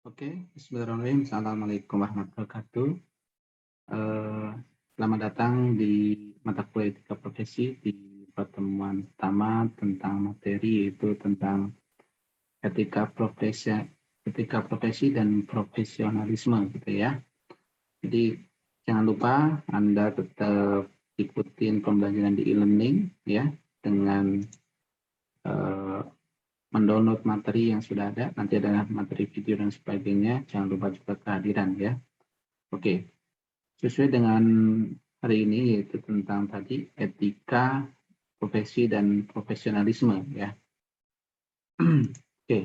Oke, bismillahirrahmanirrahim. Assalamualaikum warahmatullahi wabarakatuh. Selamat datang di mata kuliah etika profesi di pertemuan pertama tentang materi yaitu tentang etika profesi dan profesionalisme gitu ya. Jadi jangan lupa Anda tetap ikutin pembelajaran di e-learning ya dengan eh, mendownload materi yang sudah ada, nanti ada materi video dan sebagainya, jangan lupa juga kehadiran ya. Oke, sesuai dengan hari ini yaitu tentang tadi etika, profesi dan profesionalisme ya. Oke,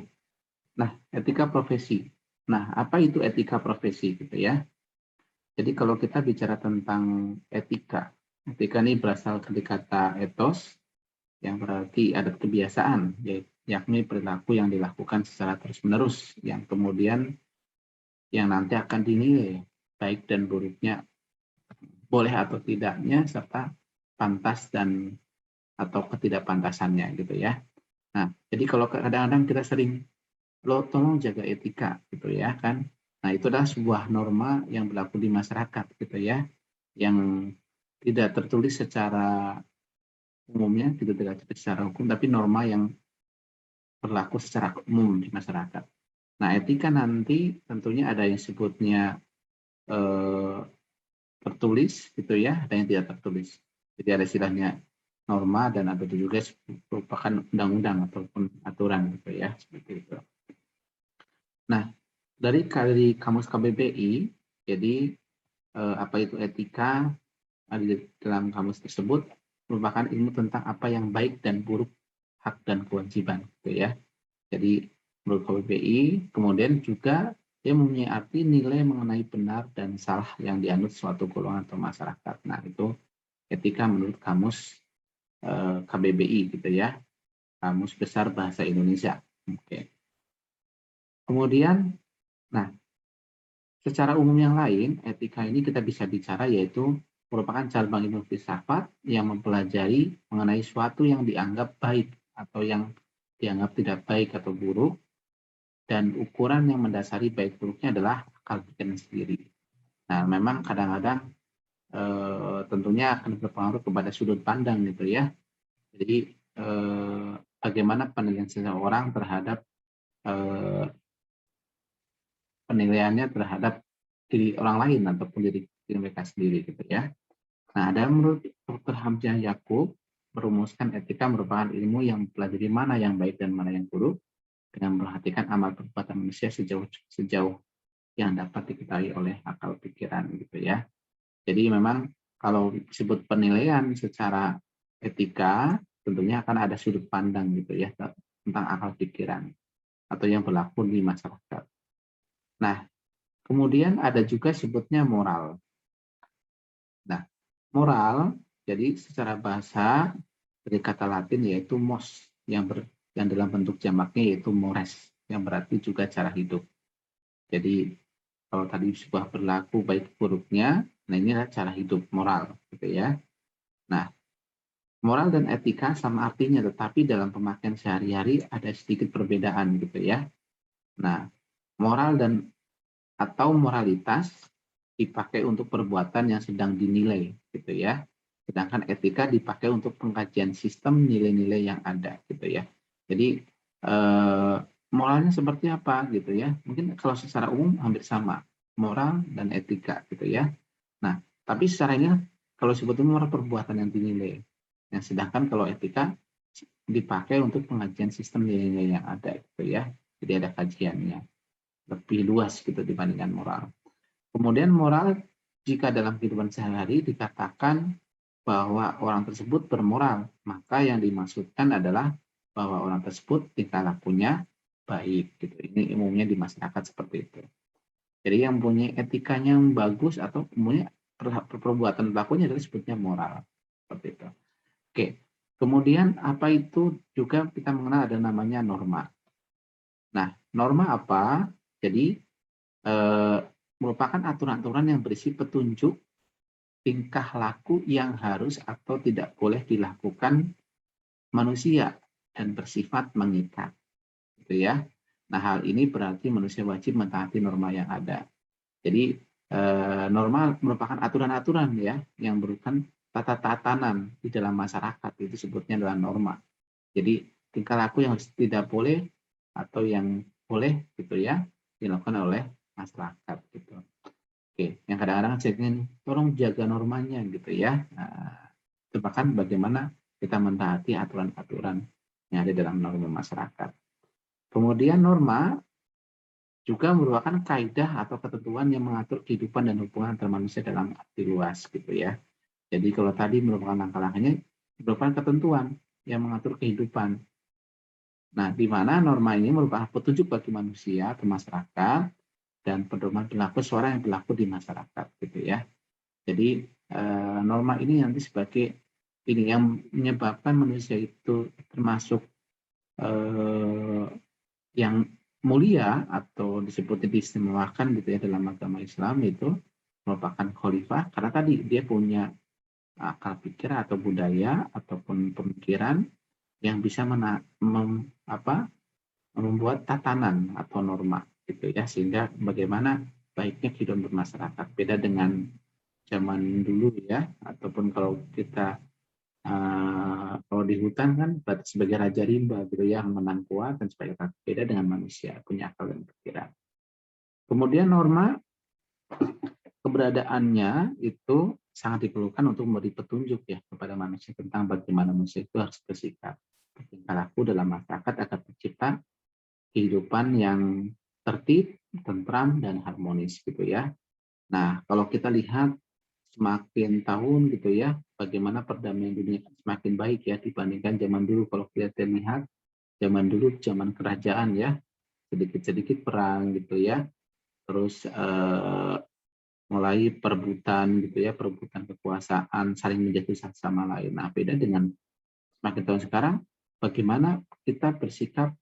nah etika profesi. Nah, apa itu etika profesi gitu ya? Jadi kalau kita bicara tentang etika, etika ini berasal dari kata ethos yang berarti adat kebiasaan, yakni perilaku yang dilakukan secara terus-menerus, yang kemudian yang nanti akan dinilai baik dan buruknya, boleh atau tidaknya, serta pantas dan atau ketidakpantasannya gitu ya. Nah, jadi kalau kadang-kadang kita sering, lo tolong jaga etika gitu ya kan. Nah, itu adalah sebuah norma yang berlaku di masyarakat gitu ya, yang tidak tertulis secara umumnya, tidak tertulis secara hukum, tapi norma yang berlaku secara umum di masyarakat. Nah, etika nanti tentunya ada yang sebutnya eh, tertulis gitu ya, ada yang tidak tertulis. Jadi ada istilahnya norma dan ada juga merupakan undang-undang ataupun aturan gitu ya, seperti itu. Nah, dari Kamus KBBI, jadi apa itu etika di dalam kamus tersebut merupakan ilmu tentang apa yang baik dan buruk, hak dan kewajiban gitu ya. Jadi menurut KBBI, kemudian juga dia mempunyai arti nilai mengenai benar dan salah yang dianut suatu golongan atau masyarakat. Nah, itu etika menurut kamus KBBI gitu ya, Kamus Besar Bahasa Indonesia. Oke. Kemudian, nah, secara umum yang lain, etika ini kita bisa bicara yaitu merupakan cabang ilmu filsafat yang mempelajari mengenai suatu yang dianggap baik atau yang dianggap tidak baik atau buruk, dan ukuran yang mendasari baik buruknya adalah akal pikiran sendiri. Nah, memang kadang-kadang tentunya akan berpengaruh kepada sudut pandang gitu ya. Jadi bagaimana penilaian seseorang terhadap eh, penilaiannya terhadap diri orang lain ataupun diri mereka sendiri gitu ya. Nah, ada menurut Dr. Hamzah Yakub merumuskan etika merupakan ilmu yang mempelajari mana yang baik dan mana yang buruk dengan memperhatikan amal perbuatan manusia sejauh yang dapat diketahui oleh akal pikiran gitu ya. Jadi memang kalau disebut penilaian secara etika tentunya akan ada sudut pandang gitu ya tentang akal pikiran atau yang berlaku di masyarakat. Nah, kemudian ada juga sebutnya moral. Nah, moral jadi secara bahasa dari kata Latin yaitu mos yang dalam bentuk jamaknya yaitu mores yang berarti juga cara hidup. Jadi kalau tadi sebuah berlaku baik buruknya, nah ini adalah cara hidup moral gitu ya. Nah, moral dan etika sama artinya tetapi dalam pemakaian sehari-hari ada sedikit perbedaan gitu ya. Nah, moral dan atau moralitas dipakai untuk perbuatan yang sedang dinilai gitu ya. Sedangkan etika dipakai untuk pengkajian sistem nilai-nilai yang ada gitu ya. Jadi moralnya seperti apa gitu ya. Mungkin kalau secara umum hampir sama, moral dan etika gitu ya. Nah, tapi secara ini kalau sebetulnya moral perbuatan yang dinilai. Yang sedangkan kalau etika dipakai untuk pengajian sistem nilai-nilai yang ada gitu ya. Jadi ada kajiannya lebih luas gitu dibandingkan moral. Kemudian moral jika dalam kehidupan sehari-hari dikatakan bahwa orang tersebut bermoral, maka yang dimaksudkan adalah bahwa orang tersebut tingkah lakunya baik gitu. Ini umumnya di masyarakat seperti itu. Jadi yang punya etikanya yang bagus atau umumnya perbuatan pelakunya adalah sebutnya moral. Seperti itu. Oke. Kemudian apa itu juga kita mengenal ada namanya norma. Nah, norma apa? Jadi eh, merupakan aturan-aturan yang berisi petunjuk tingkah laku yang harus atau tidak boleh dilakukan manusia dan bersifat mengikat, gitu ya. Nah, hal ini berarti manusia wajib mentaati norma yang ada. Jadi norma merupakan aturan-aturan ya yang merupakan tatanan di dalam masyarakat, itu sebutnya adalah norma. Jadi tingkah laku yang tidak boleh atau yang boleh gitu ya dilakukan oleh masyarakat gitu. Oke, yang kadang-kadang saya ingin tolong jaga normanya gitu ya. Nah, itu bahkan bagaimana kita mentaati aturan-aturan yang ada dalam norma masyarakat. Kemudian norma juga merupakan kaidah atau ketentuan yang mengatur kehidupan dan hubungan antar manusia dalam arti luas gitu ya. Jadi kalau tadi merupakan langkah-langkahnya merupakan ketentuan yang mengatur kehidupan. Nah, di mana norma ini merupakan petunjuk bagi manusia atau masyarakat dan pedoman perilaku seseorang yang berlaku di masyarakat gitu ya. Jadi norma ini nanti sebagai ini yang menyebabkan manusia itu termasuk yang mulia atau disebut diistimewakan gitu ya dalam agama Islam, itu merupakan khalifah karena tadi dia punya akal pikir atau budaya ataupun pemikiran yang bisa membuat tatanan atau norma gitu ya, sehingga bagaimana baiknya kehidupan bermasyarakat. Beda dengan zaman dulu ya, ataupun kalau kita kalau di hutan kan berarti sebagai raja rimba gitu ya, menang kuat dan sebagainya. Beda dengan manusia punya akal dan pikiran. Kemudian norma keberadaannya itu sangat diperlukan untuk memberi petunjuk ya kepada manusia tentang bagaimana manusia itu harus bersikap, bertingkah laku dalam masyarakat agar tercipta kehidupan yang tertib, tentram, dan harmonis gitu ya. Nah, kalau kita lihat semakin tahun gitu ya, bagaimana perdamaian dunia semakin baik ya dibandingkan zaman dulu. Kalau kita lihat zaman dulu, zaman kerajaan ya, sedikit-sedikit perang gitu ya, terus mulai perebutan gitu ya, perebutan kekuasaan, saling menjatuhi satu sama lain. Nah, beda dengan semakin tahun sekarang, bagaimana kita bersikap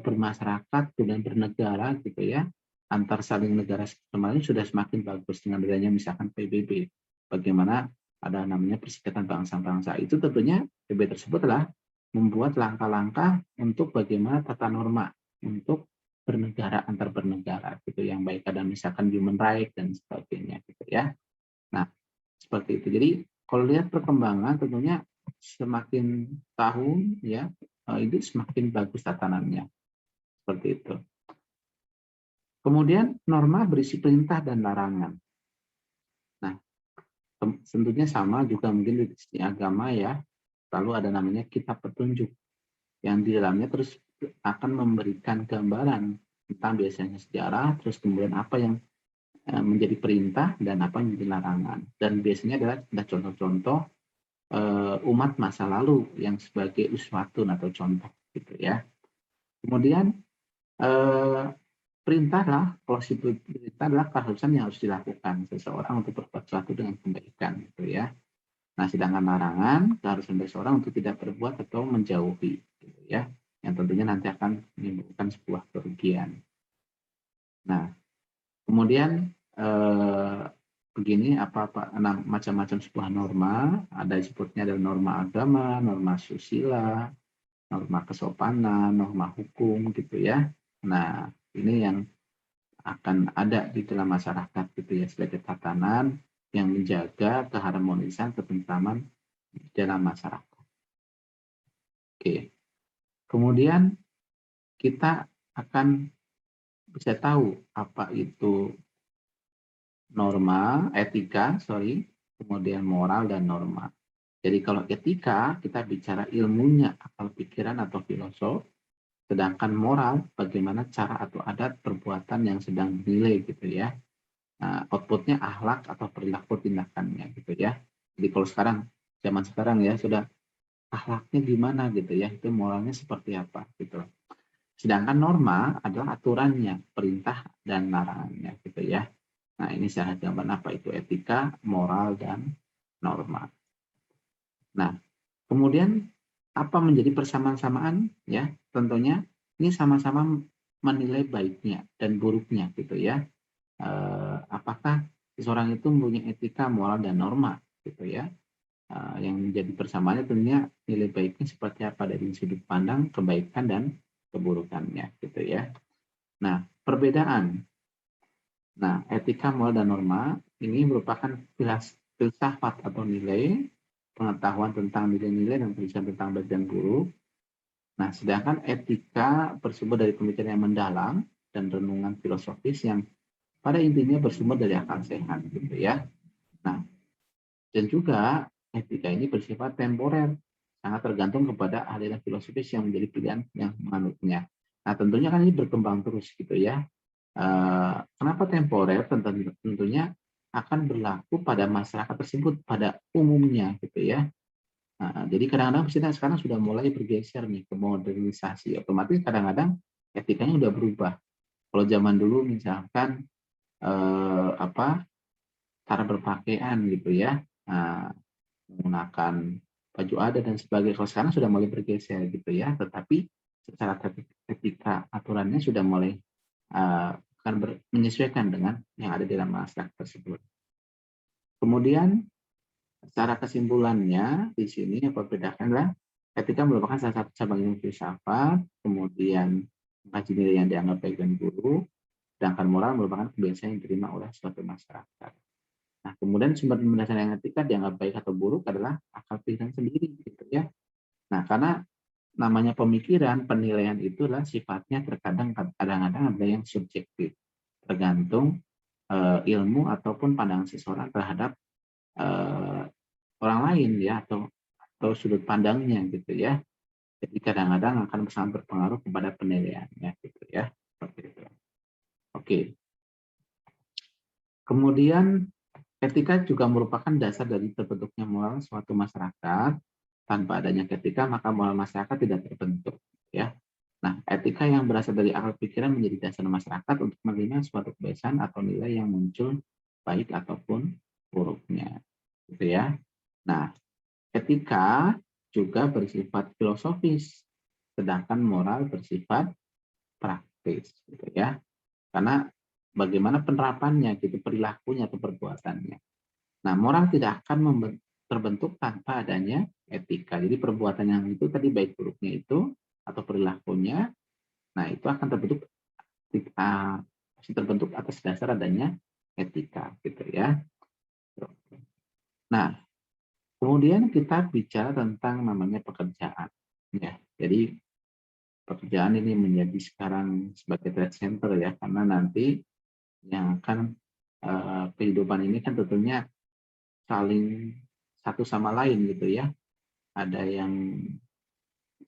bermasyarakat dan bernegara gitu ya, antar saling negara sama lain sudah semakin bagus dengan adanya misalkan PBB. Bagaimana ada namanya Perserikatan Bangsa-Bangsa. Itu tentunya PBB tersebut adalah membuat langkah-langkah untuk bagaimana tata norma untuk bernegara antar bernegara gitu yang baik, ada misalkan human right dan sebagainya gitu ya. Nah, seperti itu. Jadi kalau lihat perkembangan tentunya semakin tahun ya itu semakin bagus tatanannya. Seperti itu. Kemudian norma berisi perintah dan larangan. Nah, tentunya sama juga mungkin di sisi agama ya. Lalu ada namanya kitab petunjuk yang di dalamnya terus akan memberikan gambaran tentang biasanya sejarah, terus kemudian apa yang menjadi perintah dan apa yang menjadi larangan. Dan biasanya adalah contoh-contoh umat masa lalu yang sebagai uswatun atau contoh gitu ya. Kemudian perintah lah, kalau perintah adalah keharusan yang harus dilakukan seseorang untuk berbuat sesuatu dengan kebaikan gitu ya. Nah, sedangkan larangan keharusan seseorang untuk tidak berbuat atau menjauhi gitu ya, yang tentunya nanti akan menimbulkan sebuah kerugian. Nah, kemudian begini macam-macam sebuah norma, ada disebutnya adalah norma agama, norma susila, norma kesopanan, norma hukum gitu ya. Nah, ini yang akan ada di dalam masyarakat gitu ya, sebagai tatanan yang menjaga keharmonisan, ketentraman di dalam masyarakat. Oke. Kemudian kita akan bisa tahu apa itu kemudian moral dan norma. Jadi kalau etika kita bicara ilmunya, akal pikiran atau filosof, sedangkan moral bagaimana cara atau adat perbuatan yang sedang dinilai gitu ya. Nah, outputnya akhlak atau perilaku tindakannya gitu ya. Jadi kalau zaman sekarang ya sudah akhlaknya gimana gitu ya, itu moralnya seperti apa gitu. Sedangkan norma adalah aturannya, perintah dan larangannya gitu ya. Nah, ini secara gambaran apa itu etika, moral, dan norma. Nah, kemudian apa menjadi persamaan-samaan ya? Tentunya ini sama-sama menilai baiknya dan buruknya gitu ya. Apakah seseorang itu mempunyai etika, moral, dan norma gitu ya. Yang menjadi persamaannya tentunya nilai baiknya seperti apa dari sudut pandang kebaikan dan keburukannya gitu ya. Nah, perbedaan. Nah, etika, moral dan norma ini merupakan filsafat atau nilai pengetahuan tentang nilai-nilai dan prinsip tentang baik dan buruk. Nah, sedangkan etika bersumber dari pemikiran yang mendalam dan renungan filosofis yang pada intinya bersumber dari akal sehat gitu ya. Nah, dan juga etika ini bersifat temporer, sangat tergantung kepada aliran filosofis yang menjadi pilihan yang menganutnya. Nah, tentunya kan ini berkembang terus gitu ya. Kenapa temporer? Tentunya akan berlaku pada masyarakat tersebut pada umumnya gitu ya. Nah, jadi kadang-kadang kita sekarang sudah mulai bergeser nih ke modernisasi. Otomatis kadang-kadang etikanya sudah berubah. Kalau zaman dulu misalkan cara berpakaian gitu ya, menggunakan baju adat dan sebagainya. Kalau sekarang sudah mulai bergeser gitu ya, tetapi secara etika aturannya sudah mulai akan menyesuaikan dengan yang ada di dalam masyarakat tersebut. Kemudian secara kesimpulannya di sini yang membedakan adalah etika merupakan salah satu cabang ilmu filsafat, kemudian mengkaji nilai yang dianggap baik dan buruk, sedangkan moral merupakan kebiasaan yang diterima oleh suatu masyarakat. Nah, kemudian sumber pendasar yang etika dianggap baik atau buruk adalah akal pikiran sendiri, gitu ya. Nah, karena namanya pemikiran, penilaian itulah sifatnya terkadang kadang-kadang ada yang subjektif, tergantung ilmu ataupun pandangan seseorang terhadap orang lain ya, atau sudut pandangnya gitu ya. Jadi kadang-kadang akan sangat berpengaruh kepada penilaiannya gitu ya. Seperti itu. Oke. Kemudian etika juga merupakan dasar dari terbentuknya moral suatu masyarakat. Tanpa adanya etika, maka moral masyarakat tidak terbentuk. Ya. Nah, etika yang berasal dari akal pikiran menjadi dasar masyarakat untuk menerima suatu kebiasaan atau nilai yang muncul baik ataupun buruknya. Gitu ya. Nah, etika juga bersifat filosofis, sedangkan moral bersifat praktis. Gitu ya. Karena bagaimana penerapannya, gitu, perilakunya atau perbuatannya. Nah, moral tidak akan terbentuk tanpa adanya etika. Jadi perbuatan yang itu tadi baik buruknya itu atau perilakunya, nah itu akan terbentuk atas dasar adanya etika, gitu ya. Nah, kemudian kita bicara tentang namanya pekerjaan, ya. Jadi pekerjaan ini menjadi sekarang sebagai trade center ya, karena nanti yang akan kehidupan ini kan tentunya saling satu sama lain gitu ya. Ada yang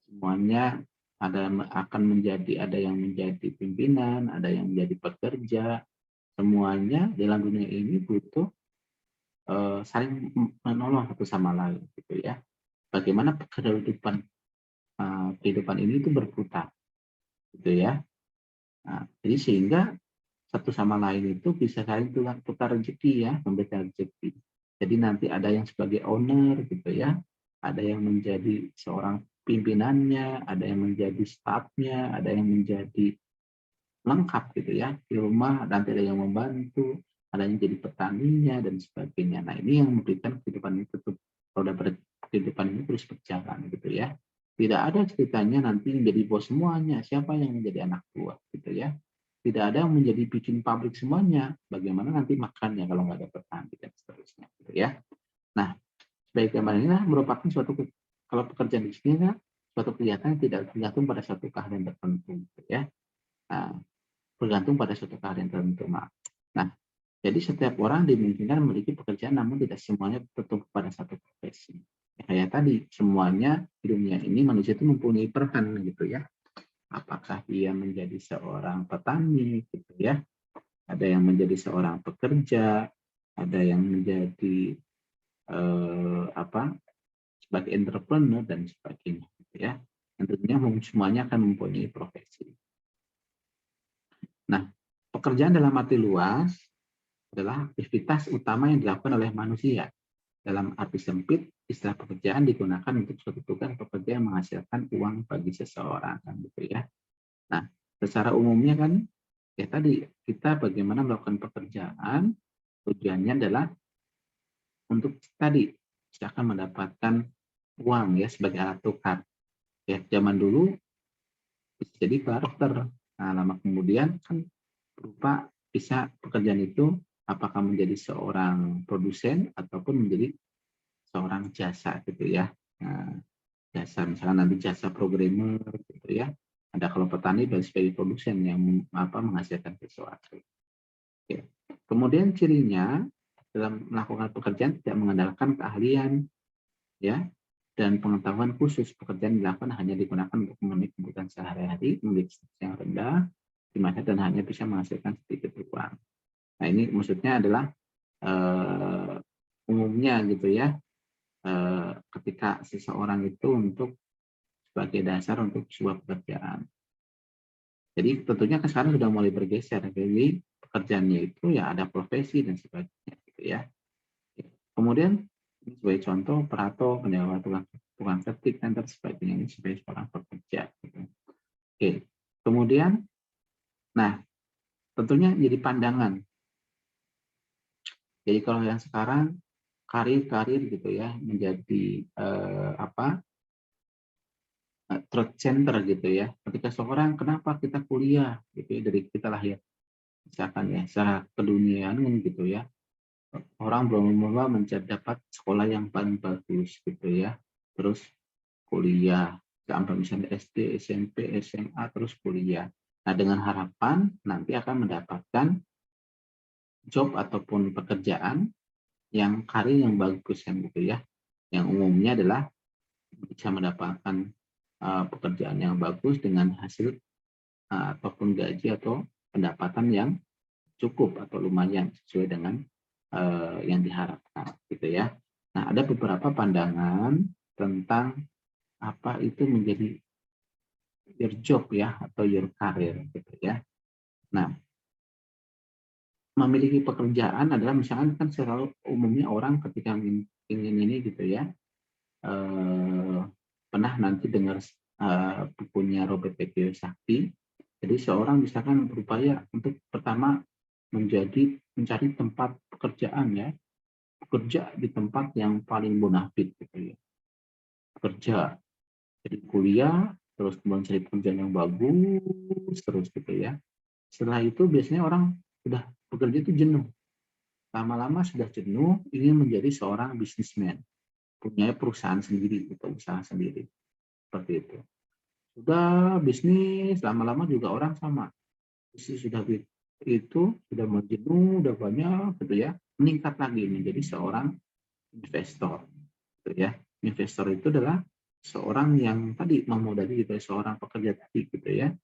semuanya ada yang menjadi pimpinan, ada yang menjadi pekerja. Semuanya dalam dunia ini butuh saling menolong satu sama lain gitu ya. Bagaimana kehidupan ini itu berputar gitu ya. Nah, jadi sehingga satu sama lain itu bisa saling tukar rezeki ya, memberikan rezeki. Jadi nanti ada yang sebagai owner gitu ya, ada yang menjadi seorang pimpinannya, ada yang menjadi stafnya, ada yang menjadi lengkap gitu ya di rumah, nanti ada yang membantu, ada yang jadi petaninya dan sebagainya. Nah, ini yang memberikan kehidupan itu tetap roda kehidupan ini terus berjalan gitu ya. Tidak ada ceritanya nanti menjadi bos semuanya, siapa yang menjadi anak buah gitu ya. Tidak ada yang menjadi bikin pabrik semuanya, bagaimana nanti makannya kalau nggak ada petani dan seterusnya gitu ya. Nah, bagaimana inilah merupakan kalau pekerjaan di sini kan suatu kegiatan yang tidak tergantung pada suatu keahlian tertentu gitu ya. Nah, bergantung pada suatu keahlian tertentu. Nah, jadi setiap orang dimungkinkan memiliki pekerjaan namun tidak semuanya tertentu pada satu profesi. Ya, kayak tadi, semuanya di dunia ini manusia itu mempunyai peran gitu ya. Apakah dia menjadi seorang petani gitu ya, ada yang menjadi seorang pekerja, ada yang menjadi sebagai entrepreneur dan sebagainya gitu ya. Tentunya semuanya akan mempunyai profesi. Nah, pekerjaan dalam arti luas adalah aktivitas utama yang dilakukan oleh manusia. Dalam arti sempit, istilah pekerjaan digunakan untuk suatu tugas pekerja yang menghasilkan uang bagi seseorang, kan gitu ya. Nah, secara umumnya kan ya tadi kita bagaimana melakukan pekerjaan tujuannya adalah untuk tadi akan mendapatkan uang ya sebagai alat tukar. Ya, zaman dulu bisa jadi barter. Nah, lama kemudian kan berupa bisa pekerjaan itu apakah menjadi seorang produsen ataupun menjadi seorang jasa gitu ya. Nah, jasa misalnya nanti jasa programmer gitu ya. Ada kalau petani dan sebagai produsen yang menghasilkan sesuatu. Oke. Kemudian cirinya dalam melakukan pekerjaan tidak mengandalkan keahlian ya dan pengetahuan khusus. Pekerjaan dilakukan hanya digunakan untuk memenuhi kebutuhan sehari-hari, memiliki status yang rendah, di mana dan hanya bisa menghasilkan sedikit uang. Nah ini maksudnya adalah umumnya gitu ya, ketika seseorang itu untuk sebagai dasar untuk sebuah pekerjaan. Jadi tentunya kan sekarang sudah mulai bergeser. Jadi pekerjaannya itu ya ada profesi dan sebagainya gitu ya. Kemudian sebagai contoh perato, penyewa tukang ketik dan sebagainya ini sebagai seorang pekerja. Gitu. Oke. Kemudian, nah tentunya jadi pandangan. Jadi kalau yang sekarang karir gitu ya menjadi third center gitu ya. Ketika seorang kenapa kita kuliah gitu ya dari kita lahir misalkan ya secara keduniaan gitu ya. Orang berlomba-lomba mencari dapat sekolah yang paling bagus gitu ya. Terus kuliah sampai misalnya SD, SMP, SMA terus kuliah. Nah, dengan harapan nanti akan mendapatkan job ataupun pekerjaan yang karir yang bagus kan gitu ya. Yang umumnya adalah bisa mendapatkan pekerjaan yang bagus dengan hasil ataupun gaji atau pendapatan yang cukup atau lumayan sesuai dengan yang diharapkan gitu ya. Nah, ada beberapa pandangan tentang apa itu menjadi your job ya atau your career gitu ya. Nah, memiliki pekerjaan adalah misalkan kan selalu umumnya orang ketika ingin ini gitu ya, pernah nanti dengar bukunya Robert T. Kiyosaki. Jadi seorang misalkan berupaya untuk pertama mencari tempat pekerjaan ya, bekerja di tempat yang paling bonafit gitu ya. Kerja, jadi kuliah, terus kemudian cari pekerjaan yang bagus, terus gitu ya. Setelah itu biasanya orang sudah bekerja itu jenuh. Lama-lama sudah jenuh, ingin menjadi seorang bisnismen. Punya perusahaan sendiri, gitu, usaha sendiri. Seperti itu. Sudah bisnis, lama-lama juga orang sama. Bisnis sudah itu, sudah menjenuh, sudah banyak, gitu ya. Meningkat lagi menjadi seorang investor. Gitu ya. Investor itu adalah seorang yang tadi memodali gitu, seorang pekerja tadi gitu ya,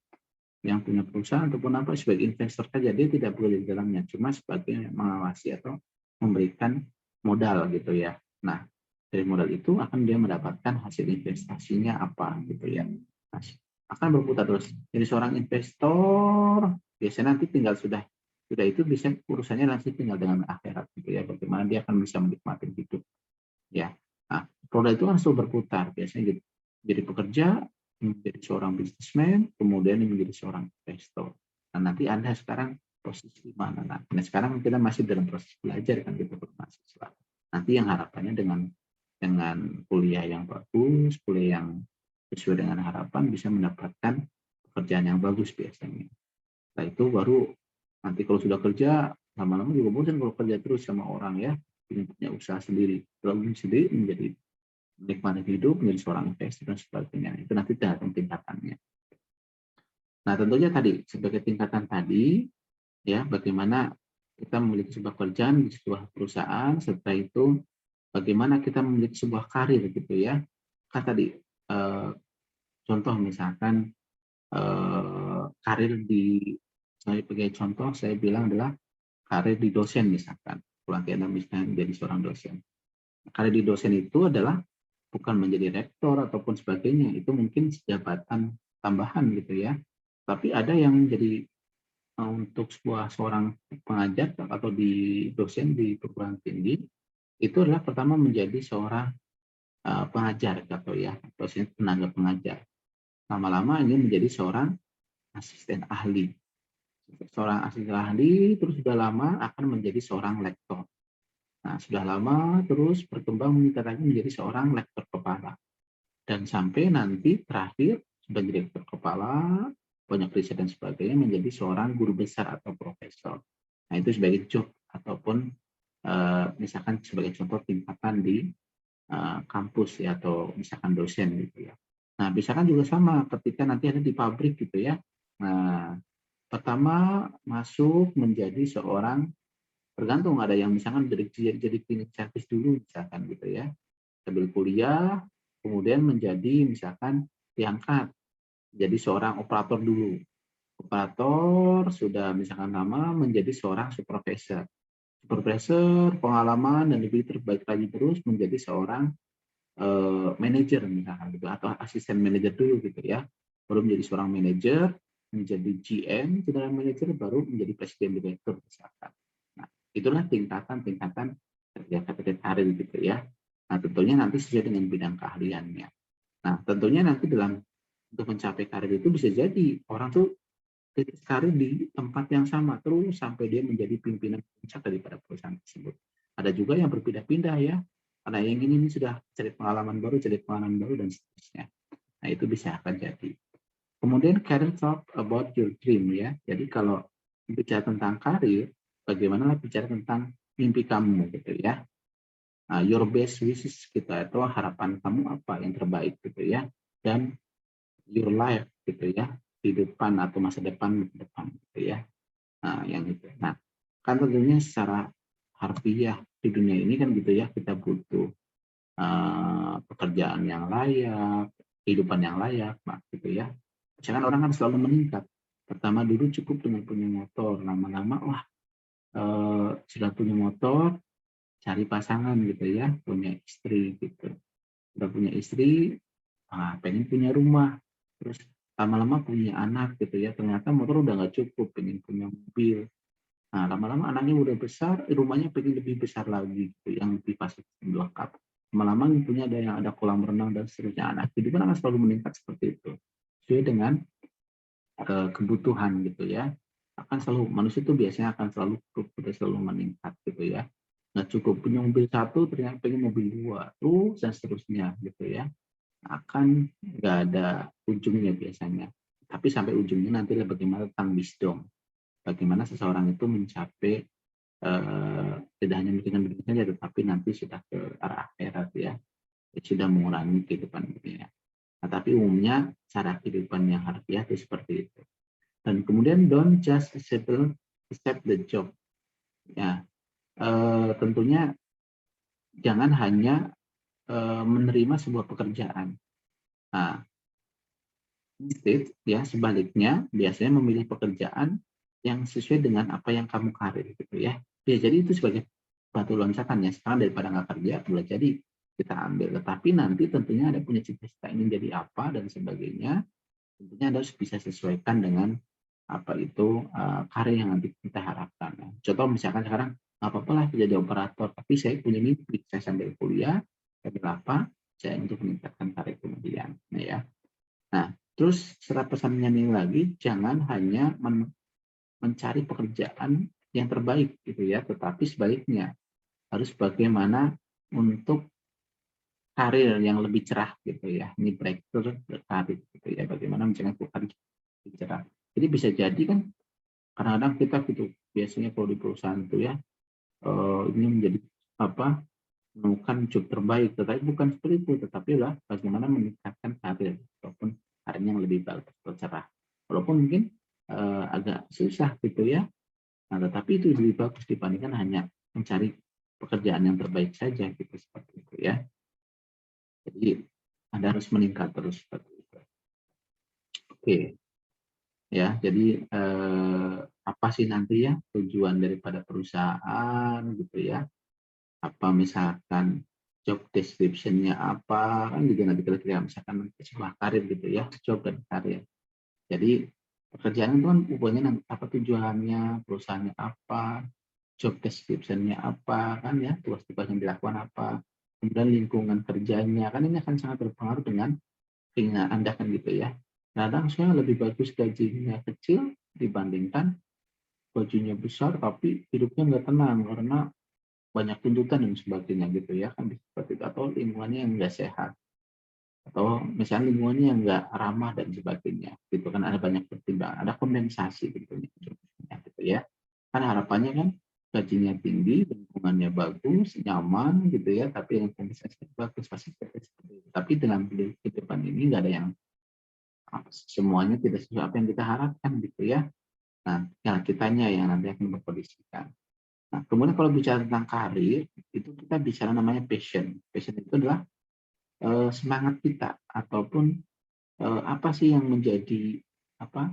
yang punya perusahaan ataupun apa sebagai investor saja, dia tidak boleh di dalamnya, cuma sebagai mengawasi atau memberikan modal gitu ya. Nah, dari modal itu akan dia mendapatkan hasil investasinya apa gitu ya. Nah, akan berputar terus. Jadi seorang investor biasanya nanti tinggal sudah itu bisa urusannya nanti tinggal dengan akhirat gitu ya. Bagaimana dia akan bisa menikmati hidup ya. Nah, roda itu kan selalu berputar biasanya gitu. Jadi pekerja, menjadi seorang bisnismen, kemudian menjadi seorang investor. Nah, nanti Anda sekarang posisi di mana? Nah, sekarang kita masih dalam proses belajar kan gitu mahasiswa. Nanti yang harapannya dengan kuliah yang bagus, kuliah yang sesuai dengan harapan bisa mendapatkan pekerjaan yang bagus biasanya. Nah, itu baru nanti kalau sudah kerja lama-lama juga bosan kalau kerja terus sama orang ya, punya usaha sendiri. Kalau sendiri menjadi menikmati hidup, menjadi seorang investor dan sebagainya. Itu nanti tergantung tingkatannya. Nah, tentunya tadi sebagai tingkatan tadi ya bagaimana kita memiliki sebuah kerjaan di sebuah perusahaan, serta itu bagaimana kita memiliki sebuah karir gitu ya. Kan tadi contoh misalkan karir di saya sebagai contoh saya bilang adalah karir di dosen misalkan. Kalau Anda misalnya menjadi seorang dosen. Karir di dosen itu adalah bukan menjadi rektor ataupun sebagainya, itu mungkin jabatan tambahan gitu ya. Tapi ada yang menjadi untuk seorang pengajar atau di dosen di perguruan tinggi itu adalah pertama menjadi seorang pengajar atau ya dosen tenaga pengajar. Lama-lama ini menjadi seorang asisten ahli. Seorang asisten ahli terus sudah lama akan menjadi seorang lektor. Nah, sudah lama terus berkembang meningkat lagi menjadi seorang lektor kepala. Dan sampai nanti terakhir sudah direktur kepala, banyak riset dan sebagainya, menjadi seorang guru besar atau profesor. Nah, itu sebagai job ataupun misalkan sebagai contoh tingkatan di kampus ya, atau misalkan dosen gitu ya. Nah, misalkan juga sama ketika nanti ada di pabrik gitu ya. Nah, pertama masuk menjadi seorang, tergantung, ada yang misalkan jadi klinik servis dulu misalkan gitu ya. Sambil kuliah, kemudian menjadi misalkan diangkat jadi seorang operator dulu. Operator sudah misalkan lama menjadi seorang supervisor. Supervisor, pengalaman dan lebih terbaik lagi terus menjadi seorang manajer misalkan gitu, atau asisten manajer dulu gitu ya. Baru menjadi seorang manajer, menjadi GM, general manager, baru menjadi presiden direktur misalkan. Nah, itulah tingkatan-tingkatan kerja karir gitu ya. Nah, tentunya nanti sesuai dengan bidang keahliannya. Nah, tentunya nanti untuk mencapai karir itu bisa jadi orang tuh karir di tempat yang sama terus sampai dia menjadi pimpinan puncak daripada perusahaan tersebut. Ada juga yang berpindah-pindah ya. Ada yang ini sudah cari pengalaman baru dan seterusnya. Nah, itu bisa akan jadi. Kemudian career talk about your dream ya. Jadi kalau bicara tentang karir, bagaimana bicara tentang mimpi kamu gitu ya. Nah, your best wishes kita itu harapan kamu apa yang terbaik gitu ya. Dan your life gitu ya, kehidupan atau masa depan gitu ya. Nah, yang itu. Nah, kan tentunya secara harfiah di dunia ini kan gitu ya, kita butuh pekerjaan yang layak, kehidupan yang layak, Pak, gitu ya. Misalkan orang kan selalu meningkat. Pertama dulu cukup dengan punya motor, lama-lama wah sudah punya motor, cari pasangan gitu ya, punya istri gitu. Sudah punya istri, pengen punya rumah, terus lama-lama punya anak gitu ya, ternyata motor udah nggak cukup, pengen punya mobil. Nah, lama-lama anaknya udah besar, rumahnya pengen lebih besar lagi gitu, yang lebih fasilitas lengkap. Lama-lama punya ada kolam renang dan seterusnya. Anak kehidupan akan selalu meningkat seperti itu, sesuai dengan kebutuhan gitu ya. Akan selalu, manusia itu biasanya akan selalu meningkat gitu ya. Nggak cukup punya mobil satu, ternyata pengen mobil dua, terus dan seterusnya gitu ya. Akan nggak ada ujungnya biasanya. Tapi sampai ujungnya nanti bagaimana tentang wisdom. Bagaimana seseorang itu mencapai tidak hanya memikirkan diri saja, tetapi nanti sudah ke arah akhirat ya, sudah mengurangi kehidupan dunia. Nah, tapi umumnya cara kehidupan yang harfiah itu seperti itu. Dan kemudian don't just accept the job. Ya, tentunya jangan hanya menerima sebuah pekerjaan. Nah, instead ya sebaliknya biasanya memilih pekerjaan yang sesuai dengan apa yang kamu karir gitu ya. Ya jadi itu sebagai batu loncatan ya. Sekarang daripada nggak kerja boleh jadi kita ambil. Tetapi nanti tentunya ada punya cita-cita ingin jadi apa dan sebagainya. Tentunya harus bisa sesuaikan dengan apa itu karir yang nanti kita harapkan. Ya. Contoh misalkan sekarang nggak apa-apa lah jadi operator, tapi saya punya mimpi saya sambil kuliah, sambil apa? Saya untuk meningkatkan karir kemudian. Nah, ya. Nah, terus secara pesannya ini lagi, jangan hanya mencari pekerjaan yang terbaik gitu ya, tetapi sebaliknya harus bagaimana untuk karir yang lebih cerah gitu ya. Ini breakthrough karir gitu ya, bagaimana mencari karir lebih cerah. Jadi bisa jadi kan kadang-kadang kita gitu biasanya kalau di perusahaan itu ya ini menjadi apa menemukan job terbaik, tetapi bukan seperti itu, tetapi lah bagaimana meningkatkan karir ataupun karir yang lebih bagus atau cerah. Walaupun mungkin agak susah gitu ya, nah, tetapi itu lebih bagus dibandingkan hanya mencari pekerjaan yang terbaik saja gitu seperti itu ya. Jadi Anda harus meningkat terus seperti itu. Oke, ya. Jadi apa sih nanti ya tujuan daripada perusahaan gitu ya? Apa misalkan job description-nya apa, kan juga nanti kira-kira misalkan sebuah karir gitu ya, job dan karir. Jadi pekerjaan itu kan hubungannya apa tujuannya, perusahaannya apa, job description-nya apa, kan ya, tugas-tugas yang dilakukan apa, kemudian lingkungan kerjanya, kan ini akan sangat berpengaruh dengan keinginan Anda kan gitu ya. Kadang saya lebih bagus gajinya kecil dibandingkan gajinya besar tapi hidupnya nggak tenang karena banyak tuntutan dan sebagainya gitu ya kan seperti itu, atau lingkungannya yang nggak sehat. atau misalnya lingkungannya yang nggak ramah dan sebagainya, gitu kan ada banyak pertimbangan, ada kompensasi gitu ya. Kan harapannya kan gajinya tinggi, lingkungannya bagus, nyaman gitu ya, tapi yang kompensasinya bagus pasti seperti itu. Tapi dalam kehidupan ini nggak ada yang semuanya tidak sesuai apa yang kita harapkan gitu ya. Nah, ya kitanya yang nanti akan berkondisikan. Nah, kemudian kalau bicara tentang karir, itu kita bicara namanya passion. Passion itu adalah semangat kita ataupun apa sih yang menjadi apa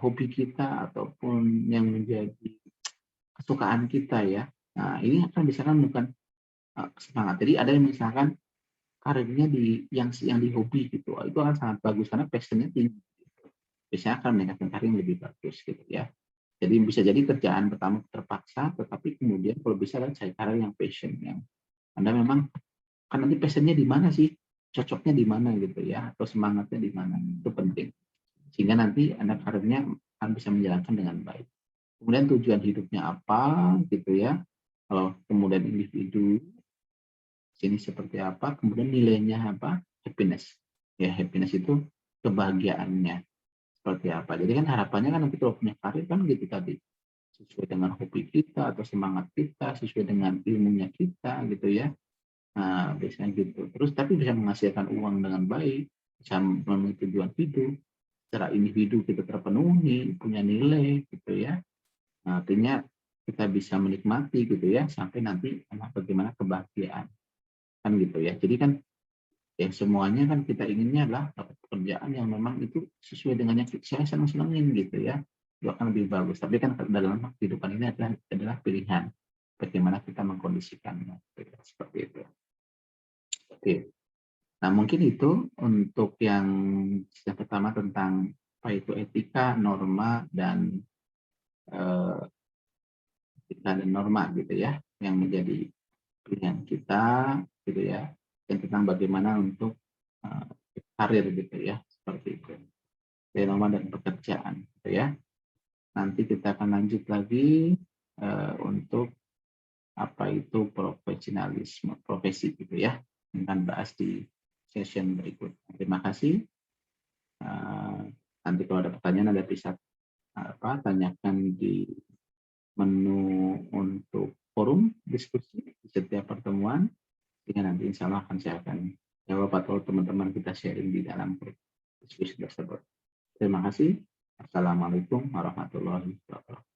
hobi kita ataupun yang menjadi kesukaan kita ya. Nah, ini akan misalkan bukan semangat. Jadi ada yang misalkan karirnya di yang di hobi gitu, itu akan sangat bagus karena passion-nya tinggi. Biasanya akan meningkatkan karir yang lebih bagus gitu ya. Jadi bisa jadi kerjaan pertama terpaksa, tetapi kemudian kalau bisa adalah cari karir yang passion, yang Anda memang kan nanti passion-nya di mana sih, cocoknya di mana gitu ya, atau semangatnya di mana, itu penting. Sehingga nanti Anda karirnya akan bisa menjalankan dengan baik. Kemudian tujuan hidupnya apa gitu ya, kalau kemudian individu sini seperti apa, kemudian nilainya apa, happiness. Ya, happiness itu kebahagiaannya seperti apa. Jadi kan harapannya kan nanti kalau punya karir kan gitu tadi, sesuai dengan hobi kita atau semangat kita, sesuai dengan ilmunya kita gitu ya. Nah, biasanya gitu. Terus tapi bisa menghasilkan uang dengan baik, bisa memenuhi tujuan hidup, secara individu kita terpenuhi, punya nilai gitu ya. Nah, artinya kita bisa menikmati gitu ya, sampai nanti bagaimana kebahagiaan kan gitu ya. Jadi kan ya semuanya kan kita inginnya adalah dapat pekerjaan yang memang itu sesuai dengan yang saya senang-senangin gitu ya. Itu akan lebih bagus. Tapi kan dalam kehidupan ini adalah pilihan. Bagaimana kita mengkondisikannya. Seperti itu. Oke. Nah mungkin itu untuk yang pertama tentang apa itu etika, norma, dan eh, etika dan norma gitu ya. Yang menjadi pilihan kita gitu ya. Dan tentang bagaimana untuk eh, karir gitu ya. Seperti itu. Norma dan pekerjaan gitu ya. Nanti kita akan lanjut lagi untuk apa itu profesionalisme profesi gitu ya. Akan bahas di session berikut. Terima kasih. Eh, Nanti kalau ada pertanyaan Anda bisa tanyakan di menu untuk forum diskusi di setiap pertemuan. Sehingga nanti insya Allah saya akan jawab atau teman-teman kita sharing di dalam diskusi tersebut. Terima kasih. Assalamualaikum warahmatullahi wabarakatuh.